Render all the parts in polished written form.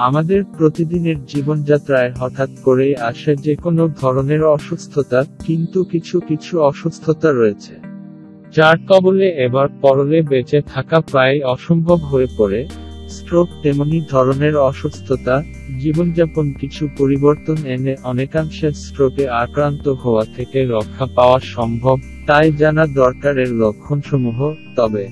আমাদের প্রতিদিনের জীবনযাত্রায় হঠাৎ করেই আসে যে কোনো ধরনের অসুস্থতা, কিন্তু কিছু কিছু অসুস্থতা রয়েছে যার কবলে এবার পরলে বেঁচে থাকা প্রায় অসম্ভব হয়ে পড়ে। স্ট্রোক তেমনি ধরনের অসুস্থতা, জীবনযাপন কিছু পরিবর্তন এনে অনেকাংশে স্ট্রোকে আক্রান্ত হওয়া থেকে রক্ষা পাওয়া সম্ভব, তাই জানা দরকার এর লক্ষণসমূহ। তবে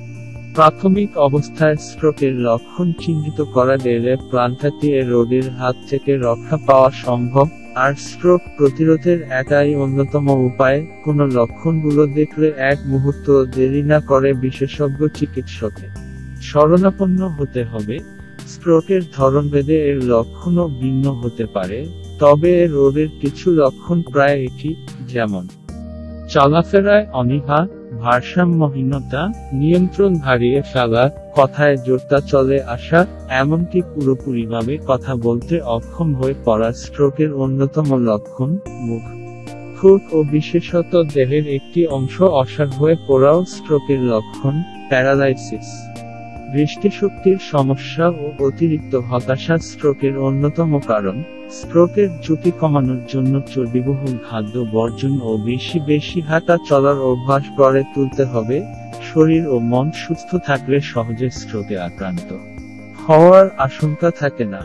প্রাথমিক অবস্থায় স্ট্রোকের লক্ষণ চিহ্নিত করা গেলে প্রাণঘাতী এ রোগের হাত থেকে রক্ষা পাওয়া সম্ভব, আর স্ট্রোক প্রতিরোধের একাই অন্যতম উপায়। কোনো লক্ষণগুলো দেখলে এক মুহূর্ত দেরি না করে বিশেষজ্ঞ চিকিৎসকের শরণাপন্ন হতে হবে। স্ট্রোকের ধরনভেদে এর লক্ষণও ভিন্ন হতে পারে, তবে এ রোগের কিছু লক্ষণ প্রায় একই, যেমন চলাফেরায় অনীহা, ভারসাম্যহীনতা, নিয়ন্ত্রণ হারিয়ে ফেলা, কথায় জোরতা চলে আসা, এমনকি পুরোপুরিভাবে কথা বলতে অক্ষম হয়ে পড়া স্ট্রোকের অন্যতম লক্ষণ। মুখ, ঠোঁট ও বিশেষত দেহের একটি অংশ অসাড় হয়ে পড়াও স্ট্রোকের লক্ষণ। প্যারালাইসিস, দৃষ্টিশক্তির সমস্যা ও অতিরিক্ত হতাশা স্ট্রোকের অন্যতম কারণ। স্ট্রোকের ঝুঁকি কমানোর জন্য চর্বিবহুল খাদ্য বর্জন ও বেশি বেশি হাঁটা চলার অভ্যাস গড়ে তুলতে হবে। শরীর ও মন সুস্থ থাকলে সহজে স্ট্রোকে আক্রান্ত হওয়ার আশঙ্কা থাকে না।